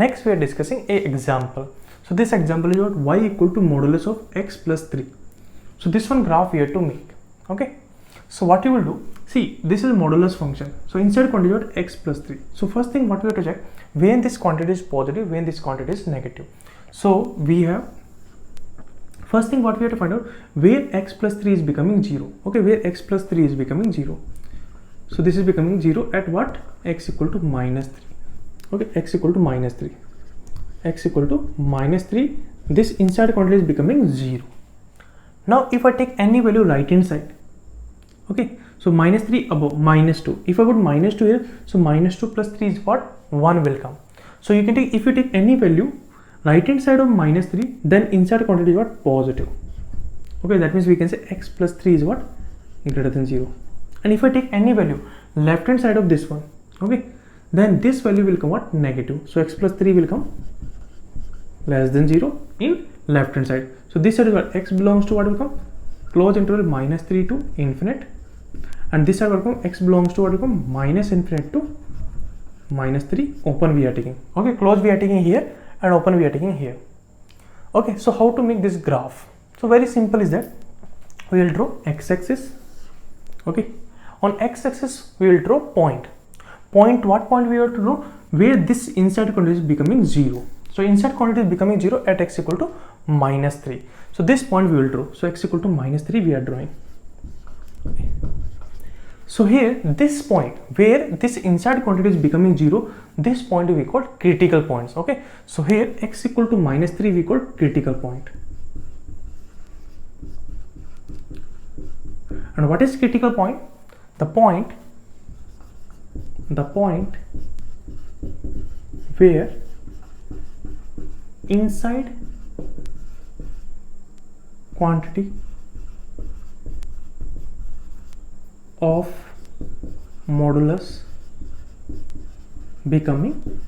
Next we are discussing a example. So this example is what y equal to modulus of x plus 3. So this one graph we have to make. Okay. So what you will do, see this is modulus function. So inside quantity what x plus 3. So first thing what we have to check, when this quantity is positive, when this quantity is negative. So we have first thing what we have to find out, where x plus 3 is becoming 0. Okay, where x plus 3 is becoming 0. So this is becoming 0 at what? X equal to minus 3. Okay, x equal to minus 3. X equal to minus 3. This inside quantity is becoming 0. Now if I take any value right hand side, okay, so minus 3 above, minus 2. If I put minus 2 here, so minus 2 plus 3 is what? 1 will come. So you can take, if you take any value right hand side of minus 3, then inside quantity is what? Positive. Okay, that means we can say x plus 3 is what? Greater than 0. And if I take any value left hand side of this one, okay, then this value will come what? Negative. So x plus 3 will come less than 0 in left hand side. So this side is what? X belongs to what will come? Close interval minus 3 to infinite. And this side will come x belongs to what will come? Minus infinite to minus 3. Open we are taking. Okay, close we are taking here and open we are taking here. Okay, so how to make this graph? So very simple is that we will draw x-axis. Okay, on x-axis we will draw point. What point we have to draw? Where this inside quantity is becoming 0. So inside quantity is becoming 0 at x equal to minus 3. So this point we will draw. So x equal to minus 3 we are drawing. Okay. So here this point where this inside quantity is becoming 0, this point we call critical points. Okay. So here x equal to minus 3 we call critical point. And what is critical point? The point where inside quantity of modulus becoming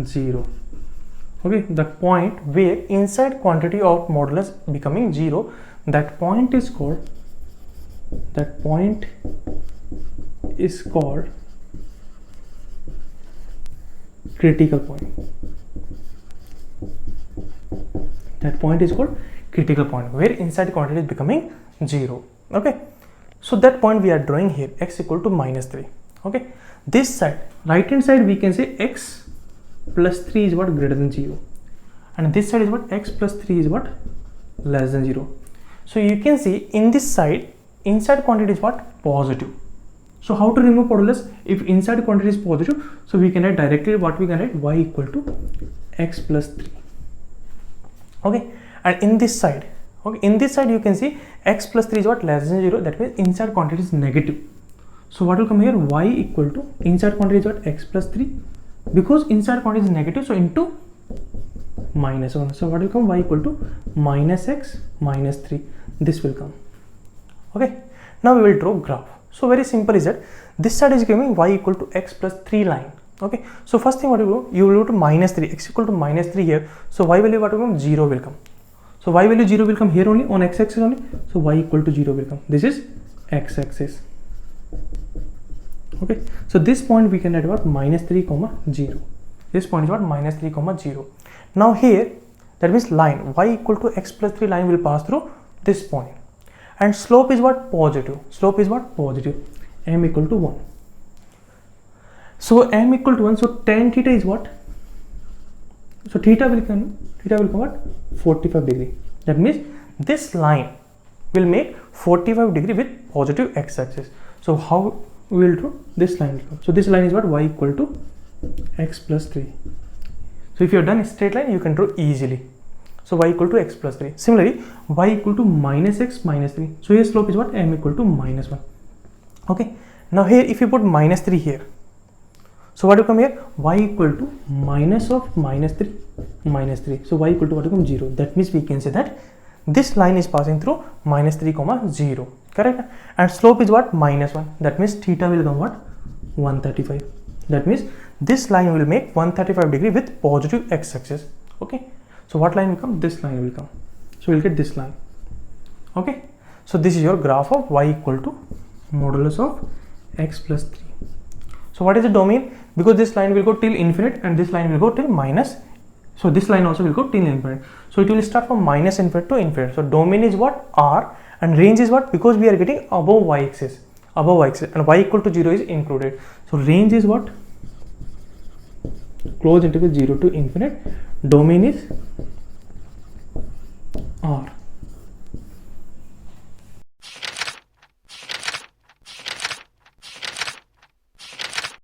0. Okay, the point where inside quantity of modulus becoming 0, that point is called critical point. That point is called critical point where inside quantity is becoming 0. Okay, so that point we are drawing here, x equal to minus 3. Okay, this side, right hand side, we can say x plus 3 is what? Greater than 0. And this side is what? X plus 3 is what? Less than 0. So you can see in this side, inside quantity is what? Positive. So how to remove modulus? If inside quantity is positive, so we can write directly what we can write? Y equal to x plus 3. Okay, and in this side, okay, in this side you can see x plus 3 is what? Less than 0. That means inside quantity is negative. So what will come here? Y equal to inside quantity is what? X plus 3. Because inside quantity is negative, so into minus 1. So what will come? Y equal to minus x minus 3. This will come. Okay, now we will draw graph. So very simple is that this side is giving y equal to x plus 3 line. Okay, so first thing what you do, you will go to minus 3, x equal to minus 3 here. So y value what will come? 0 will come. So y value 0 will come here only, on x-axis only. So y equal to 0 will come. This is x-axis. Okay, so this point we can write about minus 3 comma 0. This point is what? Minus 3 comma 0. Now here, that means line y equal to x plus 3 line will pass through this point. And slope is what? Positive. Slope is what? Positive. M equal to 1. So m equal to 1. So tan theta is what? So theta will come what? 45 degree. That means this line will make 45 degree with positive x-axis. So how we will draw this line? So this line is what? Y equal to x plus 3. So if you have done a straight line, you can draw easily. So y equal to x plus 3. Similarly, y equal to minus x minus 3. So here slope is what? M equal to minus 1. Okay. Now here if you put minus 3 here, so what will come here? Y equal to minus of minus 3 minus 3. So y equal to what will come? 0. That means we can say that this line is passing through minus 3 comma 0. Correct? And slope is what? Minus 1. That means theta will come what? 135. That means this line will make 135 degree with positive x-axis. Okay. So what line will come? This line will come. So we'll get this line. Okay. So this is your graph of y equal to modulus of x plus 3. So what is the domain? Because this line will go till infinite and this line will go till minus. So this line also will go till infinite. So it will start from minus infinite to infinite. So domain is what? R, and range is what? Because we are getting above y-axis, and y equal to 0 is included. So range is what? Close interval 0 to infinite. Domain is R.